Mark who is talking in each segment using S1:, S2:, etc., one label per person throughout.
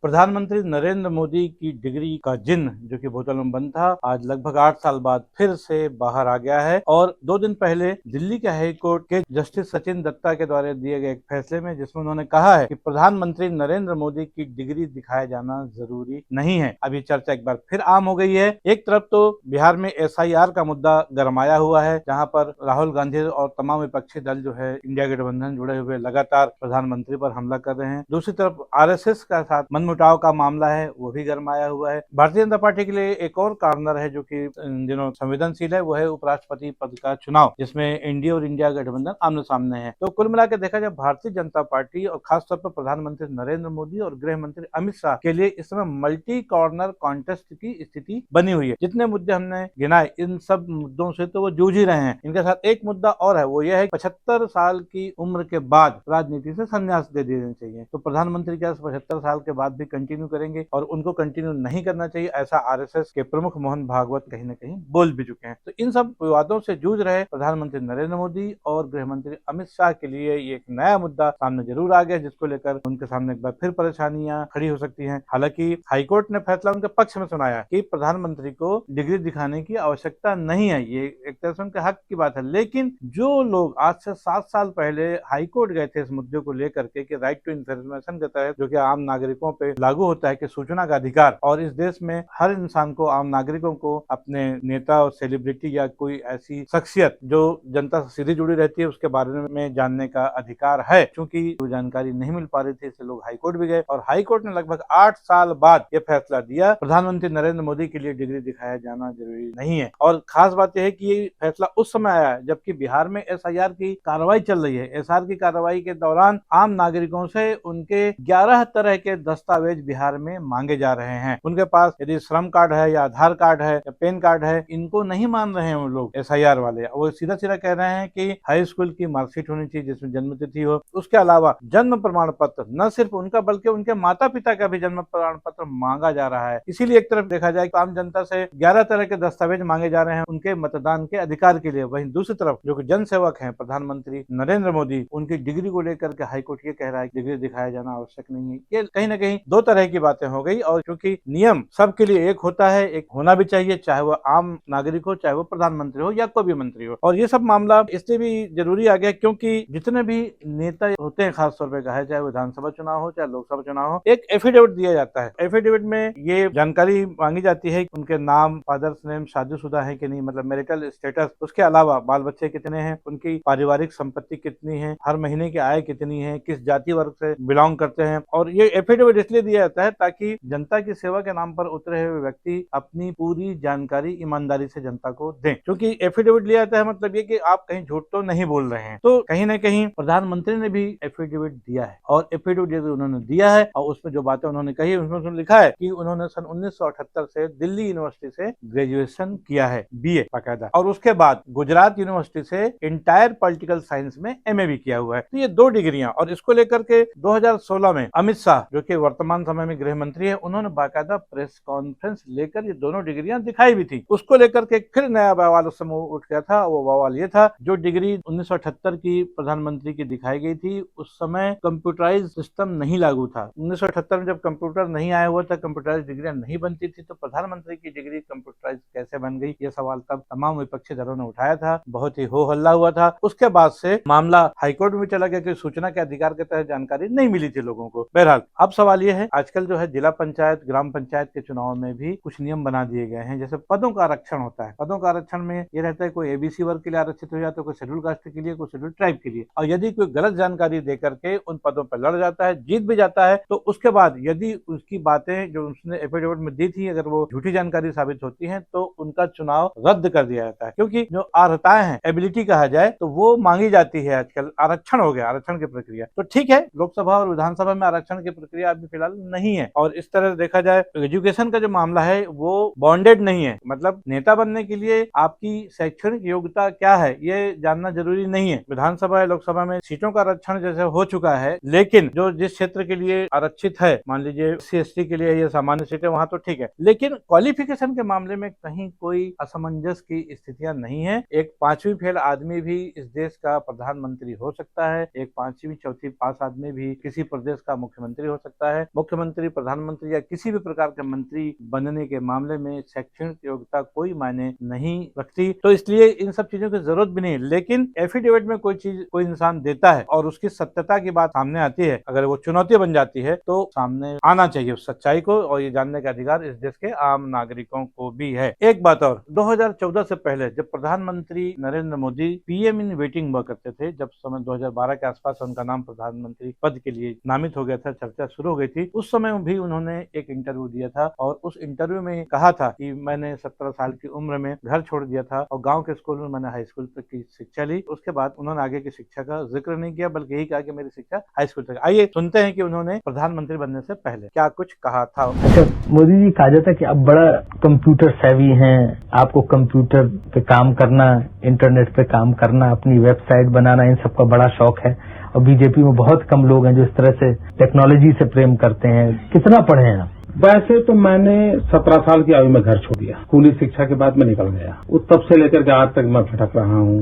S1: प्रधानमंत्री नरेंद्र मोदी की डिग्री का जिन्न जो कि बोतल में बंद था, आज लगभग 8 साल बाद फिर से बाहर आ गया है। और 2 दिन पहले दिल्ली के हाई कोर्ट के जस्टिस सचिन दत्ता के द्वारा दिए गए एक फैसले में, जिसमें उन्होंने कहा है कि प्रधानमंत्री नरेंद्र मोदी की डिग्री दिखाया जाना जरूरी नहीं है। अब ये चर्चा एक बार फिर आम हो गई है। एक तरफ तो बिहार में SIR का मुद्दा गरमाया हुआ है, जहां पर राहुल गांधी और तमाम विपक्षी दल जो है इंडिया गठबंधन जुड़े हुए लगातार प्रधानमंत्री पर हमला कर रहे हैं। दूसरी तरफ RSS का साथ मनमुटाव का मामला है, वो भी गरमाया हुआ है। भारतीय जनता पार्टी के लिए एक और कॉर्नर है जो कि इन दिनों संवेदनशील है, वो है उपराष्ट्रपति पद का चुनाव, जिसमें एनडीए और इंडिया गठबंधन आमने सामने है। तो कुल मिलाकर देखा जाए, भारतीय जनता पार्टी और खासतौर पर प्रधानमंत्री नरेंद्र मोदी और गृह मंत्री अमित शाह के लिए इस समय मल्टी कॉर्नर कॉन्टेस्ट की स्थिति बनी हुई है। जितने मुद्दे हमने गिनाए, इन सब मुद्दों से तो वो जूझ ही रहे हैं। इनके साथ एक मुद्दा और है, वो यह है 75 साल की उम्र के बाद राजनीति से संन्यास दे देना चाहिए। तो प्रधानमंत्री क्या 75 साल के बाद भी कंटिन्यू करेंगे? और उनको कंटिन्यू नहीं करना चाहिए, ऐसा RSS के प्रमुख मोहन भागवत कहीं न कहीं बोल भी चुके हैं। तो इन सब विवादों से जूझ रहे प्रधानमंत्री नरेंद्र मोदी और गृह मंत्री अमित शाह के लिए ये एक नया मुद्दा सामने जरूर आ गया, जिसको लेकर उनके सामने एक बार फिर परेशानियां खड़ी हो सकती हैं। हालांकि हाईकोर्ट ने फैसला उनके पक्ष में सुनाया कि प्रधानमंत्री को डिग्री दिखाने की आवश्यकता नहीं है, ये एक तरह से उनके हक की बात है। लेकिन जो लोग आज से 7 साल पहले हाईकोर्ट गए थे इस मुद्दे को लेकर के कि राइट टू इंफॉर्मेशन के तहत, जो कि आम नागरिकों पे लागू होता है कि सूचना का अधिकार, और इस देश में हर इंसान को, आम नागरिकों को अपने नेता और सेलिब्रिटी या कोई ऐसी शख्सियत जो जनता से सीधी जुड़ी रहती है उसके बारे में जानने का अधिकार है। क्योंकि वो जानकारी नहीं मिल पा रही थी, इसलिए लोग हाईकोर्ट भी गए और हाईकोर्ट ने लगभग 8 साल बाद यह फैसला दिया, प्रधानमंत्री नरेंद्र मोदी के लिए डिग्री दिखाया जाना जरूरी नहीं है। और खास बात यह है कि ये फैसला उस समय आया जबकि बिहार में SIR की कार्रवाई चल रही है। SIR की कार्रवाई के दौरान आम नागरिकों से उनके 11 तरह के दस्तावेज बिहार में मांगे जा रहे हैं। उनके पास यदि श्रम कार्ड है या आधार कार्ड है या पैन कार्ड है, इनको नहीं मान रहे हैं वो लोग SIR वाले। वो सीधा सीधा कह रहे हैं कि हाई स्कूल की मार्कशीट होनी चाहिए जिसमें जन्म तिथि हो। उसके अलावा जन्म प्रमाण पत्र, न सिर्फ उनका बल्कि उनके माता पिता का भी जन्म प्रमाण पत्र मांगा जा रहा है। इसीलिए एक तरफ देखा जाए तो आम जनता से 11 तरह के दस्तावेज मांगे जा रहे हैं उनके मतदान के अधिकार के लिए। वहीं दूसरी तरफ जो कि जन सेवक हैं प्रधानमंत्री नरेंद्र मोदी, उनकी डिग्री को लेकर के हाईकोर्ट ये कह रहा है कि डिग्री दिखाया जाना आवश्यक नहीं है। ये कहीं ना कहीं दो तरह की बातें हो गई। और क्योंकि नियम सबके लिए एक होता है, एक होना भी चाहिए, चाहे वो आम नागरिक हो, चाहे वो प्रधानमंत्री हो या कोई भी मंत्री हो। और ये सब मामला इसलिए भी जरूरी आ गया क्योंकि जितने भी नेता होते हैं, खासतौर पर कहा चाहे विधानसभा चुनाव हो चाहे लोकसभा चुनाव हो, एक एफिडेविट दिया जाता है। एफिडेविट में ये जानकारी मांगी जाती है कि उनके नाम, फादर्स नेम, शादीशुदा है कि नहीं, मतलब मैरिटल स्टेटस, उसके अलावा बाल बच्चे कितने हैं, उनकी पारिवारिक संपत्ति कितनी है, हर महीने की आय कितनी है, किस जाति वर्ग से बिलोंग करते हैं। और ये एफिडेविट इसलिए दिया जाता है ताकि जनता की सेवा के नाम पर उतरे हुए व्यक्ति अपनी पूरी जानकारी ईमानदारी से जनता को दें। क्योंकि एफिडेविट लिया जाता है मतलब ये कि आप कहीं झूठ तो नहीं बोल रहे हैं। तो कहीं ना कहीं प्रधानमंत्री ने भी एफिडेविट दिया है, और एफिडेविट उन्होंने दिया है और उसमें जो बातें उन्होंने कही उसमें लिखा है कि उन्होंने सन 1978 से दिल्ली यूनिवर्सिटी से ग्रेजुएशन किया है, BA बाकायदा, और उसके बाद गुजरात यूनिवर्सिटी से इंटायर पॉलिटिकल साइंस में MA भी किया हुआ है। तो ये 2 डिग्रियां, और इसको लेकर के 2016 में अमित शाह जो कि वर्तमान समय में गृह मंत्री है, उन्होंने बाकायदा प्रेस कॉन्फ्रेंस लेकर ये दोनों डिग्रियां दिखाई भी थी। उसको लेकर के फिर नया बवाल उस समय उठ गया था। वो बवाल ये था, जो डिग्री 1978 की प्रधानमंत्री की दिखाई गई थी उस समय कंप्यूटराइज सिस्टम नहीं लागू था। 1978 में जब कंप्यूटर नहीं आया हुआ था, कंप्यूटराइज डिग्रियां नहीं बनती थी, तो प्रधानमंत्री की डिग्री कंप्यूटराइज कैसे बन गई, ये सवाल तब तमाम विपक्षी दलों ने उठाया था। बहुत ही हो हल्ला हुआ था। उसके बाद से मामला हाईकोर्ट में चला गया कि सूचना के अधिकार के तहत जानकारी नहीं मिली थी लोगों को। बहरहाल अब सवाल यह है, आजकल जो है जिला पंचायत, ग्राम पंचायत के चुनाव में भी कुछ नियम बना दिए गए हैं। जैसे पदों का आरक्षण होता है, पदों का आरक्षण में ये रहता है कोई ABC वर्ग के लिए आरक्षित हो जाता है, कोई शेड्यूल कास्ट के लिए, कोई शेड्यूल ट्राइब के लिए। और यदि कोई गलत जानकारी दे करके उन पदों पर लड़ जाता है, जीत भी जाता है, तो उसके बाद यदि उसकी बातें जो उसने एफिडेविट में दी थी अगर वो झूठी जानकारी साबित होती है तो उनका चुनाव रद्द कर दिया जाता है। क्योंकि जो अर्हताएं हैं, एबिलिटी कहा जाए, तो वो मांगी जाती है। आजकल आरक्षण हो गया, आरक्षण की प्रक्रिया तो ठीक है, लोकसभा और विधानसभा में आरक्षण की प्रक्रिया अभी फिलहाल नहीं है। और इस तरह देखा जाए एजुकेशन का जो मामला है वो बॉन्डेड नहीं है, मतलब नेता बनने के लिए आपकी शैक्षणिक योग्यता क्या है ये जानना जरूरी नहीं है। विधानसभा या लोकसभा में सीटों का आरक्षण जैसे हो चुका है, लेकिन जो जिस क्षेत्र के लिए आरक्षित है, मान लीजिए SC/ST के लिए ये सामान्य सीटें, वहां तो ठीक है, लेकिन क्वालिफिकेशन के मामले में कहीं कोई असमंजस की स्थितियां नहीं है। एक 5वीं फेल आदमी भी इस देश का प्रधानमंत्री हो सकता है, एक 5वीं 4वीं पास आदमी भी किसी प्रदेश का मुख्यमंत्री हो सकता है। मुख्यमंत्री, प्रधानमंत्री या किसी भी प्रकार के मंत्री बनने के मामले में शैक्षणिक योग्यता कोई मायने नहीं रखती, तो इसलिए इन सब चीजों की जरूरत भी नहीं। लेकिन एफिडेविट में कोई चीज कोई इंसान देता है और उसकी सत्यता की बात सामने आती है, अगर वो चुनौती बन जाती है तो सामने आना चाहिए उस सच्चाई को, और ये जानने का अधिकार इस देश के आम नागरिकों को भी है। एक बात और, 2014 से पहले जब प्रधानमंत्री Narendra Modi PM in waiting हुआ करते थे, जब समय 2012 के आसपास उनका नाम प्रधानमंत्री पद के लिए नामित हो गया था, चर्चा शुरू हो गई थी, उस समय भी उन्होंने एक इंटरव्यू दिया था और उस इंटरव्यू में कहा था कि मैंने 17 साल की उम्र में घर छोड़ दिया था और गांव के स्कूल में मैंने हाई स्कूल तक की शिक्षा ली। उसके बाद उन्होंने आगे की शिक्षा का जिक्र नहीं किया, बल्कि यही कहा कि मेरी शिक्षा हाई स्कूल तक। आइए सुनते हैं कि उन्होंने प्रधानमंत्री बनने से पहले क्या कुछ कहा था।
S2: अच्छा, मोदी जी कहा जाता है कि आप बड़ा कंप्यूटर सेवी हैं, आपको कंप्यूटर पे काम करना, इंटरनेट पे काम करना, अपनी वेबसाइट बनाना, इन सबका बड़ा शौक है। और बीजेपी में बहुत कम लोग हैं जो इस तरह से टेक्नोलॉजी से प्रेम करते हैं। कितना पढ़े हैं आप?
S3: वैसे तो मैंने 17 साल की आयु में घर छोड़ दिया, स्कूली शिक्षा के बाद मैं निकल गया। उस तब से लेकर के आज तक मैं भटक रहा हूँ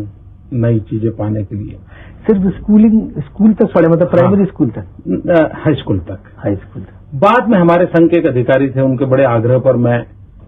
S3: नई चीजें पाने के लिए।
S2: सिर्फ स्कूल तक पढ़े, मतलब प्राइमरी स्कूल तक?
S3: हाई स्कूल तक।
S2: हाई स्कूल तक।
S3: बाद में हमारे संघ के एक अधिकारी थे, उनके बड़े आग्रह पर मैं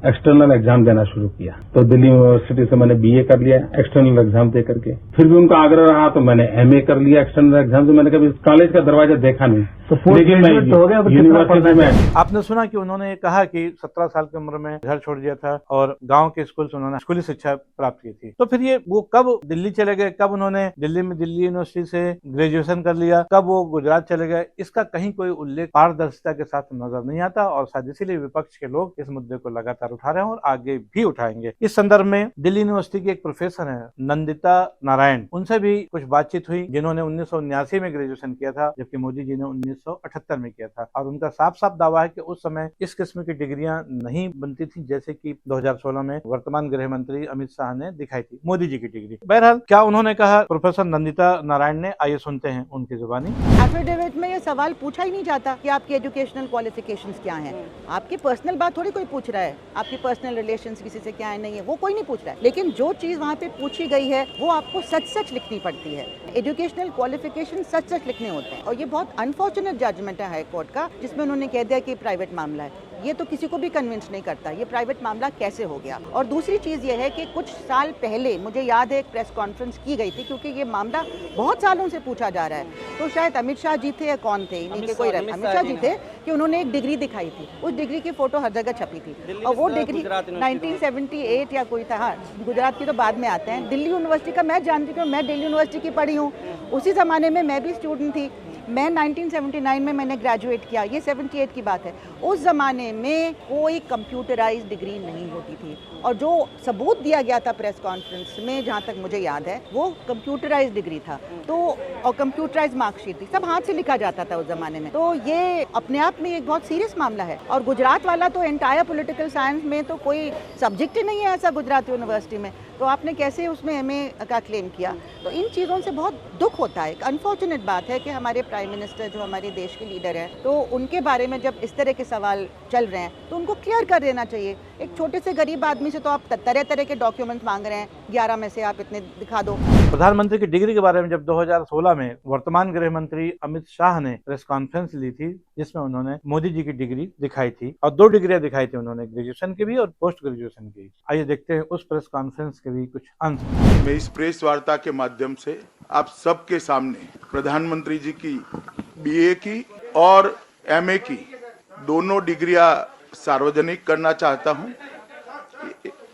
S3: एक्सटर्नल एग्जाम देना शुरू किया, तो दिल्ली यूनिवर्सिटी से मैंने बीए कर लिया एक्सटर्नल एग्जाम दे करके। फिर भी उनका आग्रह रहा तो मैंने एमए कर लिया एक्सटर्नल एग्जाम से। मैंने कभी कॉलेज का दरवाजा देखा नहीं,
S2: तो
S3: लेकिन मैं यूनिवर्सिटी में।
S1: आपने सुना कि उन्होंने कहा कि 17 साल की उम्र में घर छोड़ दिया था और गांव के स्कूल से उन्होंने स्कूली शिक्षा प्राप्त की थी। तो फिर ये वो कब दिल्ली चले गए, कब उन्होंने दिल्ली में दिल्ली यूनिवर्सिटी से ग्रेजुएशन कर लिया, कब वो गुजरात चले गए, इसका कहीं कोई उल्लेख पारदर्शिता के साथ नजर नहीं आता। और शायद इसीलिए विपक्ष के लोग इस मुद्दे को लगातार उठा रहे हैं और आगे भी उठाएंगे। इस संदर्भ में दिल्ली यूनिवर्सिटी की एक प्रोफेसर है नंदिता नारायण, उनसे भी कुछ बातचीत हुई, जिन्होंने 1979 में ग्रेजुएशन किया था, जबकि मोदी जी ने 1978 में किया था। और उनका साफ साफ दावा है कि उस समय इस किस्म की डिग्रियां नहीं बनती थी जैसे कि 2016 में वर्तमान गृह मंत्री अमित शाह ने दिखाई थी मोदी जी की डिग्री। बहरहाल क्या उन्होंने कहा प्रोफेसर नंदिता नारायण ने, आइए सुनते हैं उनकी जुबानी।
S4: एफिडेविट में ये सवाल पूछा ही नहीं जाता कि आपकी एजुकेशनल क्वालिफिकेशंस क्या हैं। आपकी पर्सनल बात थोड़ी कोई पूछ रहा है, आपकी पर्सनल रिलेशंस किसी से क्या है नहीं है, वो कोई नहीं पूछ रहा है। लेकिन जो चीज वहाँ पे पूछी गई है वो आपको सच सच लिखनी पड़ती है। एजुकेशनल क्वालिफिकेशन सच सच लिखने होते हैं। और ये बहुत अनफॉर्चुनेट जजमेंट है हाई कोर्ट का, जिसमें उन्होंने कह दिया कि प्राइवेट मामला है। ये तो किसी को भी कन्विंस नहीं करता ये प्राइवेट मामला कैसे हो गया। और दूसरी चीज ये है कि कुछ साल पहले मुझे याद है एक प्रेस कॉन्फ्रेंस की गई थी, क्योंकि ये मामला बहुत सालों से पूछा जा रहा है। तो शायद अमित शाह जी थे या कौन थे, इन्हीं के कोई अमित शाह जी थे, कि उन्होंने एक डिग्री दिखाई थी। उस डिग्री की फोटो हर जगह छपी थी और वो डिग्री 1978 या कोई था। हाँ, गुजरात की तो बाद में आते हैं। दिल्ली यूनिवर्सिटी का मैं जानती हूँ, मैं दिल्ली यूनिवर्सिटी की पढ़ी हूँ, उसी जमाने में मैं भी स्टूडेंट थी। मैं 1979 में मैंने ग्रेजुएट किया, ये 78 की बात है। उस ज़माने में कोई कंप्यूटराइज्ड डिग्री नहीं होती थी और जो सबूत दिया गया था प्रेस कॉन्फ्रेंस में, जहाँ तक मुझे याद है, वो कंप्यूटराइज्ड डिग्री था। तो और कंप्यूटराइज्ड मार्कशीट थी, सब हाथ से लिखा जाता था उस ज़माने में। तो ये अपने आप में एक बहुत सीरियस मामला है। और गुजरात वाला तो एंटायर पॉलिटिकल साइंस में तो कोई सब्जेक्ट ही नहीं है ऐसा गुजरात यूनिवर्सिटी में, तो आपने कैसे उसमें एमए का क्लेम किया। तो इन चीज़ों से बहुत दुख होता है। एक अनफॉर्चुनेट बात है कि हमारे प्राइम मिनिस्टर जो हमारे देश के लीडर हैं, तो उनके बारे में जब इस तरह के सवाल चल रहे हैं तो उनको क्लियर कर देना चाहिए। एक छोटे से गरीब आदमी से तो आप तरह तरह के डॉक्यूमेंट मांग रहे हैं, 11 में से आप इतने दिखा दो।
S1: प्रधानमंत्री की डिग्री के बारे में जब 2016 में वर्तमान गृह मंत्री अमित शाह ने प्रेस कॉन्फ्रेंस ली थी, जिसमें उन्होंने मोदी जी की डिग्री दिखाई थी और 2 डिग्रियां दिखाई थी उन्होंने, ग्रेजुएशन की भी और पोस्ट ग्रेजुएशन की। आइए देखते हैं उस प्रेस कॉन्फ्रेंस के भी कुछ अंश।
S5: मैं इस प्रेस वार्ता के माध्यम से आप सबके सामने प्रधानमंत्री जी की बीए की और एमए की दोनों डिग्रियां सार्वजनिक करना चाहता हूं।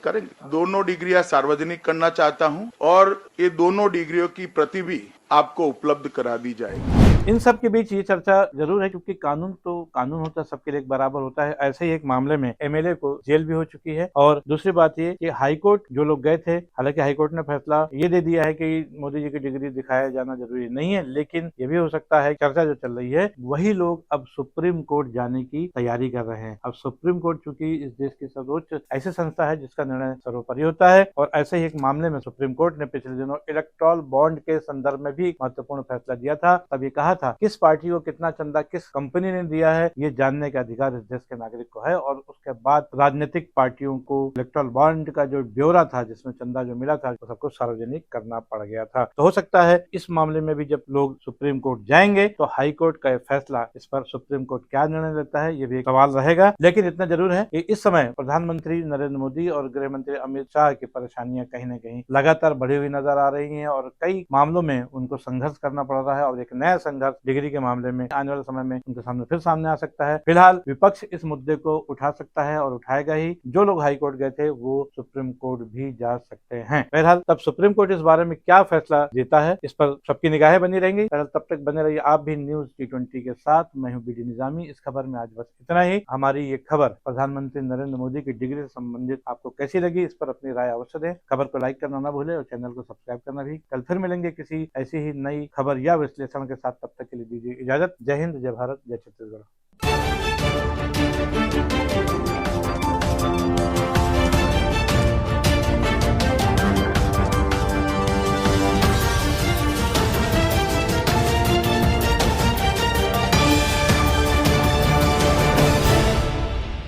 S5: करेंगे, दोनों डिग्रियां सार्वजनिक करना चाहता हूं और ये दोनों डिग्रियों की प्रति भी आपको उपलब्ध करा दी जाएगी।
S1: इन सब के बीच ये चर्चा जरूर है, क्योंकि कानून तो कानून होता है, सबके लिए एक बराबर होता है। ऐसे ही एक मामले में एमएलए को जेल भी हो चुकी है। और दूसरी बात ये कि हाईकोर्ट जो लोग गए थे, हालांकि हाईकोर्ट ने फैसला ये दे दिया है कि मोदी जी की डिग्री दिखाया जाना जरूरी नहीं है, लेकिन ये भी हो सकता है, चर्चा जो चल रही है, वही लोग अब सुप्रीम कोर्ट जाने की तैयारी कर रहे हैं। अब सुप्रीम कोर्ट चूंकि इस देश की सर्वोच्च ऐसी संस्था है जिसका निर्णय सर्वोपरि होता है, और ऐसे ही एक मामले में सुप्रीम कोर्ट ने पिछले दिनों इलेक्टोरल बॉन्ड के संदर्भ में भी महत्वपूर्ण फैसला दिया था। तब ये कहा कहा था, किस पार्टी को कितना चंदा किस कंपनी ने दिया है, ये जानने का अधिकार इस देश के नागरिक को है। और उसके बाद राजनीतिक पार्टियों को इलेक्टोरल बॉन्ड का जो ब्यौरा था, जिसमें चंदा जो मिला था, वो सबको सार्वजनिक करना पड़ गया था। तो हो सकता है इस मामले में भी जब लोग सुप्रीम कोर्ट जाएंगे तो हाई कोर्ट का फैसला, इस पर सुप्रीम कोर्ट क्या निर्णय लेता है, ये भी एक सवाल रहेगा। लेकिन इतना जरूर है कि इस समय प्रधानमंत्री नरेंद्र मोदी और गृह मंत्री अमित शाह की परेशानियां कहीं न कहीं लगातार बढ़ी हुई नजर आ रही हैं और कई मामलों में उनको संघर्ष करना पड़ रहा है और एक नया संघर्ष डिग्री के मामले में आने वाले समय में उनके सामने फिर सामने आ सकता है। फिलहाल विपक्ष इस मुद्दे को उठा सकता है और उठाएगा ही। जो लोग हाई कोर्ट गए थे वो सुप्रीम कोर्ट भी जा सकते हैं। बहरहाल तब सुप्रीम कोर्ट इस बारे में क्या फैसला देता है, इस पर सबकी निगाहें बनी रहेंगी। तब तक बने रहिए आप भी न्यूज T20 के साथ। मैं हूं बीडी निजामी। इस खबर में आज बस इतना ही। हमारी ये खबर प्रधानमंत्री नरेंद्र मोदी की डिग्री से संबंधित आपको कैसी लगी, इस पर अपनी राय अवश्य दें। खबर को लाइक करना ना भूलें और चैनल को सब्सक्राइब करना भी। कल फिर मिलेंगे किसी ऐसी ही नई खबर या विश्लेषण के साथ। तब तक के लिए दीजिए इजाजत। जय हिंद, जय भारत, जय छत्तीसगढ़।